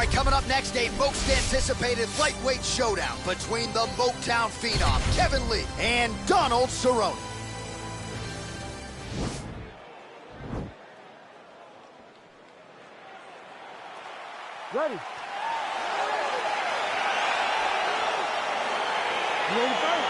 right, coming up next, a most anticipated lightweight showdown between the Motown phenom, Kevin Lee, and Donald Cerrone. Ready. You ready to fight?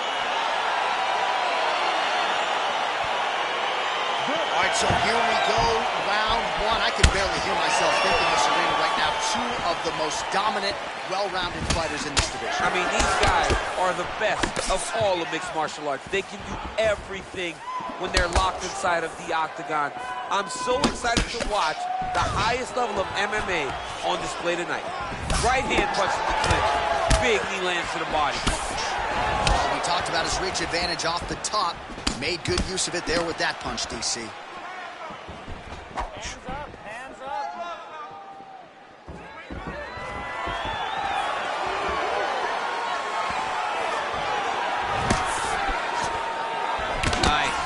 All right, so here we go, round one. I can barely hear myself thinking this arena right now. Two of the most dominant, well-rounded fighters in this division. I mean, these guys are the best of all of mixed martial arts. They can do everything when they're locked inside of the octagon. I'm so excited to watch the highest level of MMA on display tonight. Right hand punch to the clinch. Big knee lands to the body. We talked about his reach advantage off the top. Made good use of it there with that punch, DC. Hands up, hands up. Nice.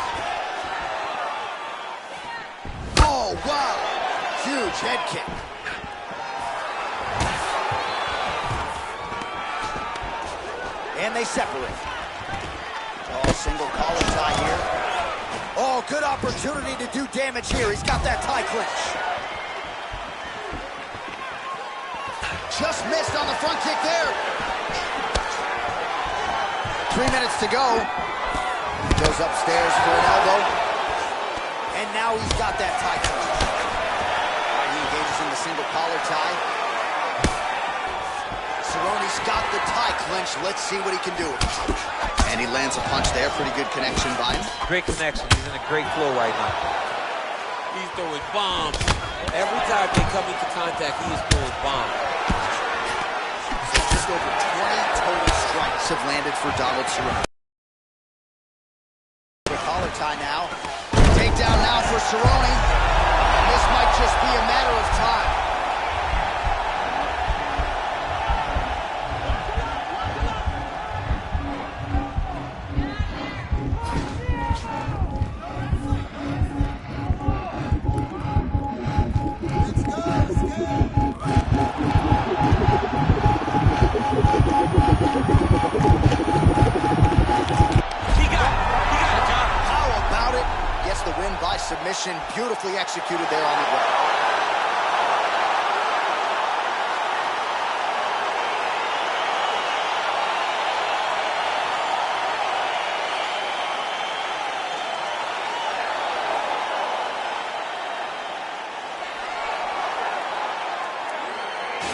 Oh, wow. Huge head kick. And they separate. Oh, single collar tie here. Oh, good opportunity to do damage here. He's got that tie clinch. Just missed on the front kick there. 3 minutes to go. He goes upstairs for an elbow. And now he's got that tie clinch. All right, he engages in the single collar tie. Cerrone's got the tie clinch. Let's see what he can do. And he lands a punch there. Pretty good connection by him. Great connection. He's in a great flow right now. He's throwing bombs. Every time they come into contact, he is throwing bombs. So just over 20 total strikes have landed for Donald Cerrone. The collar tie now. Takedown now for Cerrone. This might just be a matter of time. Submission beautifully executed there on the ground.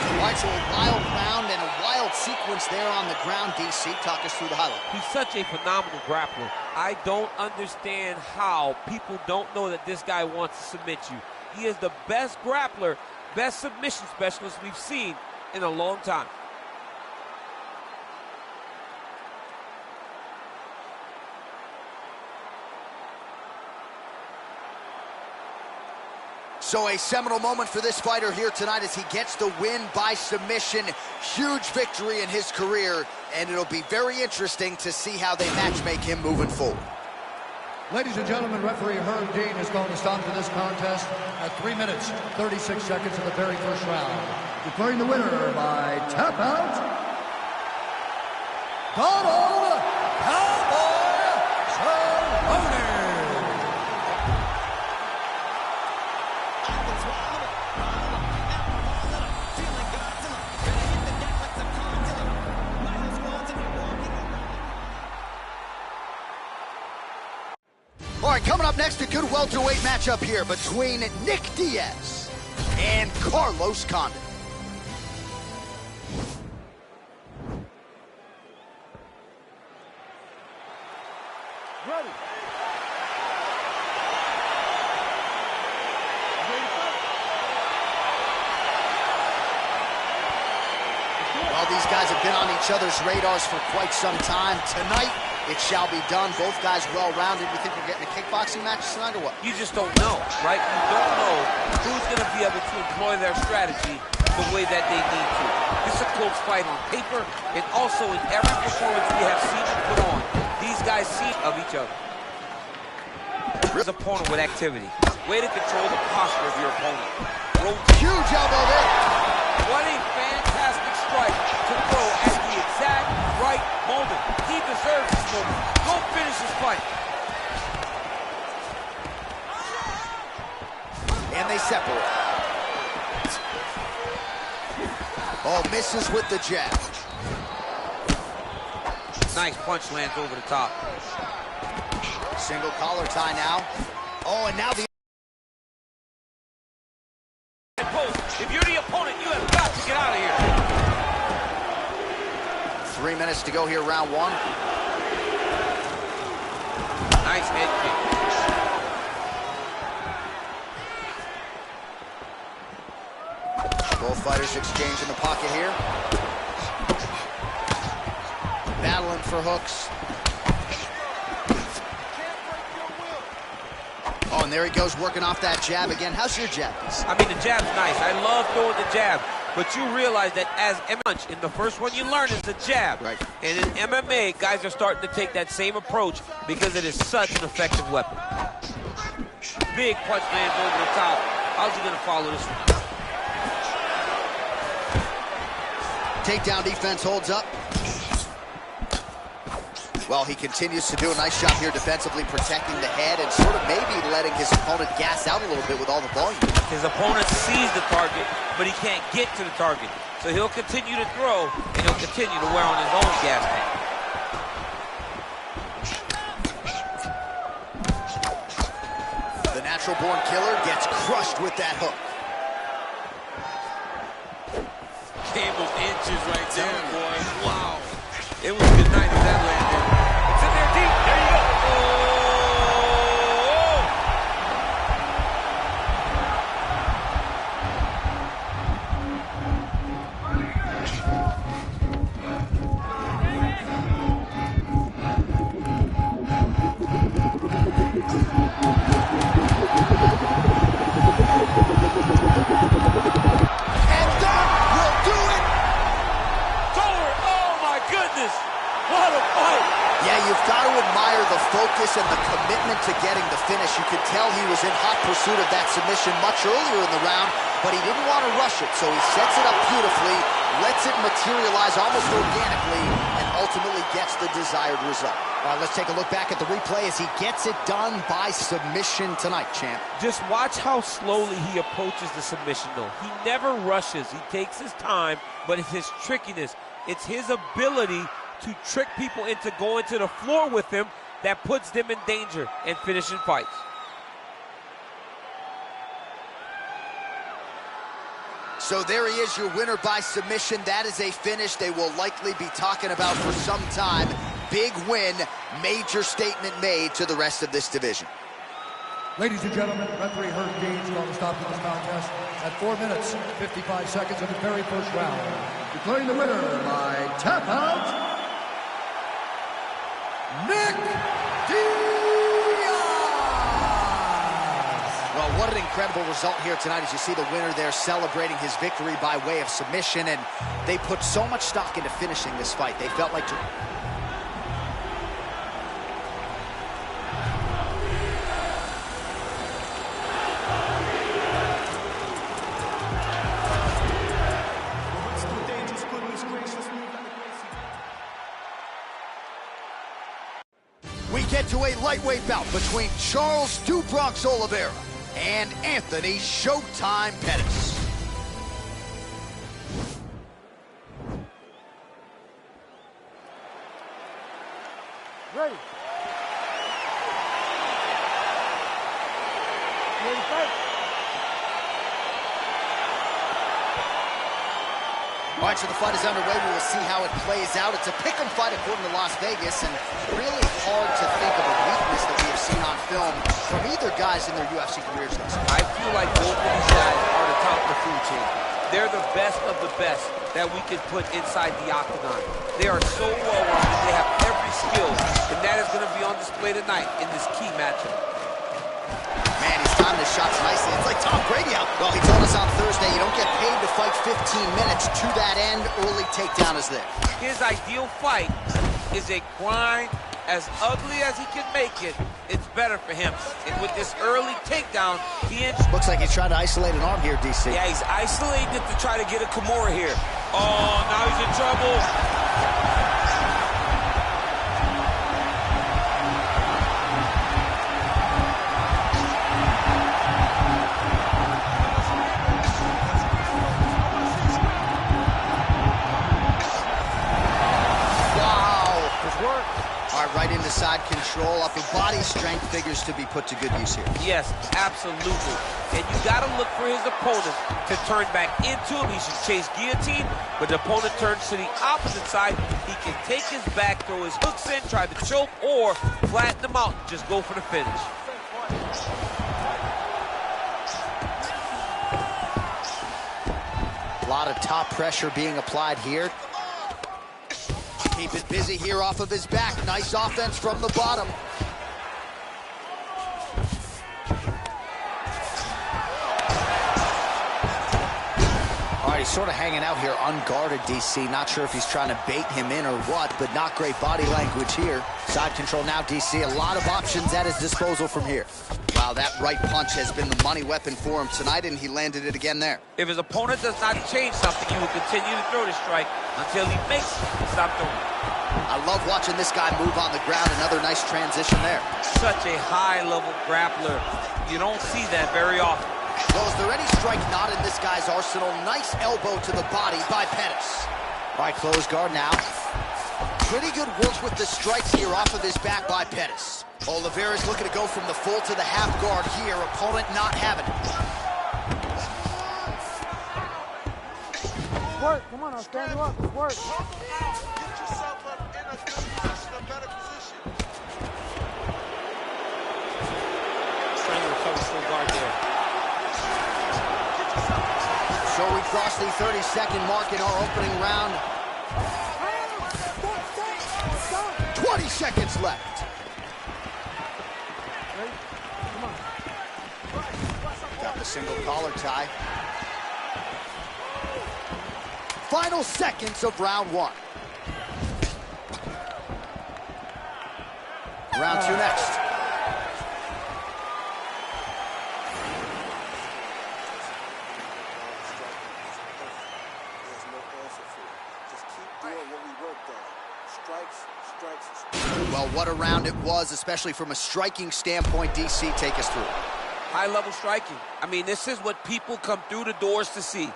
All right, so a wild round and a wild sequence there on the ground. DC, talk us through the highlight. He's such a phenomenal grappler. I don't understand how people don't know that this guy wants to submit you. He is the best grappler, best submission specialist we've seen in a long time. So a seminal moment for this fighter here tonight as he gets the win by submission. Huge victory in his career, and it'll be very interesting to see how they matchmake him moving forward. Ladies and gentlemen, referee Herb Dean is going to stop for this contest at 3 minutes, 36 seconds of the very first round. Declaring the winner by tap out, Donald Cowboy Cerrone. All right, coming up next, a good welterweight matchup here between Nick Diaz and Carlos Condit. Ready. Well, these guys have been on each other's radars for quite some time. Tonight, it shall be done. Both guys well-rounded. You think we're getting a kickboxing match tonight or what? You just don't know, right? You don't know who's going to be able to employ their strategy the way that they need to. This is a close fight on paper, and also in every performance we have seen them put on. These guys see of each other. His opponent with activity. Way to control the posture of your opponent. Huge elbow there. What a fan Oh, misses with the jab. Nice punch lands over the top. Single collar tie now. Oh, and now the... If you're the opponent, you have got to get out of here. 3 minutes to go here, round one. Nice head kick. Both fighters exchange in the pocket here. Battling for hooks. Oh, and there he goes, working off that jab again. How's your jab? I mean, the jab's nice. I love throwing the jab. But you realize that as punch, in the first one you learn is the jab. Right. And in MMA, guys are starting to take that same approach because it is such an effective weapon. Big punch lands over the top. How's he going to follow this one? Takedown defense holds up. Well, he continues to do a nice job here defensively, protecting the head and sort of maybe letting his opponent gas out a little bit with all the volume. His opponent sees the target, but he can't get to the target. So he'll continue to throw, and he'll continue to wear on his own gas tank. The natural-born killer gets crushed with that hook. Came of inches right there, boy. Wow. It was a good night as that landed. It's in there deep. There you go. What a fight! Yeah, you've got to admire the focus and the commitment to getting the finish. You could tell he was in hot pursuit of that submission much earlier in the round, but he didn't want to rush it, so he sets it up beautifully, lets it materialize almost organically, and ultimately gets the desired result. All right, let's take a look back at the replay as he gets it done by submission tonight, champ. Just watch how slowly he approaches the submission, though. He never rushes. He takes his time, but it's his trickiness. It's his ability to trick people into going to the floor with him that puts them in danger and finishing fights. So there he is, your winner by submission. That is a finish they will likely be talking about for some time. Big win, major statement made to the rest of this division. Ladies and gentlemen, referee Herb Dean's going to stop this contest at 4 minutes, 55 seconds of the very first round. Declaring the winner by tap out, Nick Diaz! Well, what an incredible result here tonight as you see the winner there celebrating his victory by way of submission, and they put so much stock into finishing this fight. They felt like... We get to a lightweight bout between Charles "Du Bronx" Oliveira and Anthony "Showtime" Pettis. Ready. Ready, fight. All right, so the fight is underway. We will see how it plays out. It's a pick'em fight according to Las Vegas, and really hard to think of a weakness that we have seen on film from either guys in their UFC careers thus far. I feel like both of these guys are the top of the food chain. They're the best of the best that we can put inside the octagon. They are so well-rounded. They have every skill, and that is going to be on display tonight in this key matchup. Man, he's timing his shots nicely. It's like Tom Brady out. Well, he told us on Thursday you don't get paid to fight 15 minutes. To that end, early takedown is there. His ideal fight is a grind. As ugly as he can make it, it's better for him. And with this early takedown, he looks like he's trying to isolate an arm here, DC. Yeah, he's isolating it to try to get a Kimura here. Oh, now he's in trouble. control, upper body strength figures to be put to good use here. Yes, absolutely. And you got to look for his opponent to turn back into him. He should chase guillotine, but the opponent turns to the opposite side. He can take his back, throw his hooks in, try to choke, or flatten him out. Just go for the finish. A lot of top pressure being applied here. Keep it busy here off of his back. Nice offense from the bottom. All right, he's sort of hanging out here unguarded, DC. Not sure if he's trying to bait him in or what, but not great body language here. Side control now, DC. A lot of options at his disposal from here. Wow, that right punch has been the money weapon for him tonight, and he landed it again there. If his opponent does not change something, he will continue to throw the strike until he makes it stop throwing. I love watching this guy move on the ground. Another nice transition there. Such a high-level grappler. You don't see that very often. Well, is there any strike not in this guy's arsenal? Nice elbow to the body by Pettis. All right, closed guard now. Pretty good work with the strikes here off of his back by Pettis. Oliveira's looking to go from the full to the half guard here. Opponent not having it. Work. Come on, I'll stand you up. Work. Get yourself up in a good position, a better position. Trying to recover full guard there. So we crossed the 30-second mark in our opening round. 20 seconds left. Got the single collar tie. Final seconds of round one. Round two next. Well, what a round it was, especially from a striking standpoint. DC, take us through. High-level striking. I mean, this is what people come through the doors to see.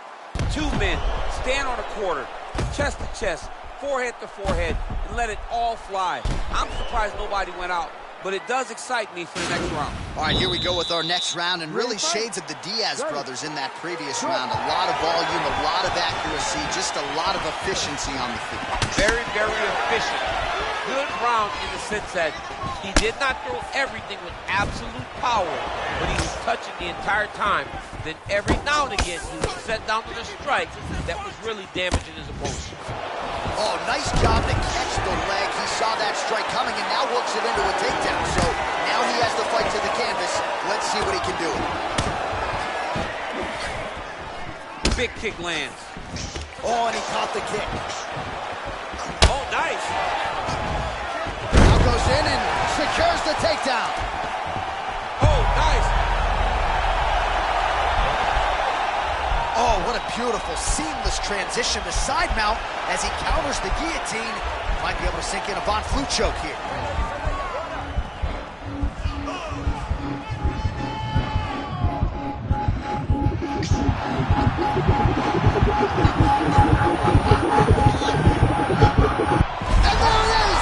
Two men stand on a quarter, chest to chest, forehead to forehead, and let it all fly. I'm surprised nobody went out, but it does excite me for the next round. All right, here we go with our next round, and really shades of the Diaz brothers in that previous round. A lot of volume, a lot of accuracy, just a lot of efficiency on the feet. Very, very efficient. Good round in the sense that he did not throw everything with absolute power, but he was touching the entire time. Then every now and again, he was set down with a strike that was really damaging his opponent. Oh, nice job to catch the leg. He saw that strike coming and now works it into a takedown. So now he has to fight to the canvas. Let's see what he can do. Big kick lands. Oh, and he caught the kick. Oh, nice. Now goes in and secures the takedown. Oh, nice. Oh, what a beautiful, seamless transition to side mount as he counters the guillotine. Might be able to sink in a Von Flue choke here. And there it is!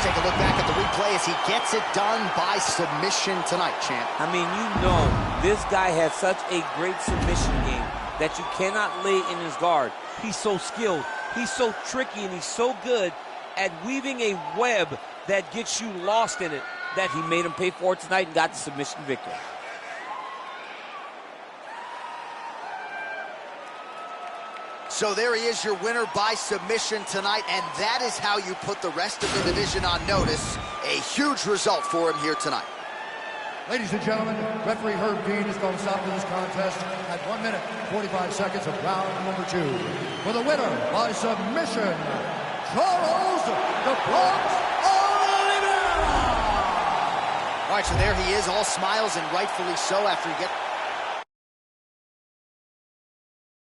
Take a look back at the replay as he gets it done by submission tonight, champ. I mean, you know, this guy has such a great submission game that you cannot lay in his guard. He's so skilled, he's so tricky, and he's so good at weaving a web that gets you lost in it that he made him pay for it tonight and got the submission victory. So there he is, your winner by submission tonight, and that is how you put the rest of the division on notice. A huge result for him here tonight. Ladies and gentlemen, referee Herb Dean is going to stop this contest at 1 minute, 45 seconds of round number 2. For the winner by submission, Charles the Bronx Oliveira! All right, so there he is, all smiles, and rightfully so after he gets...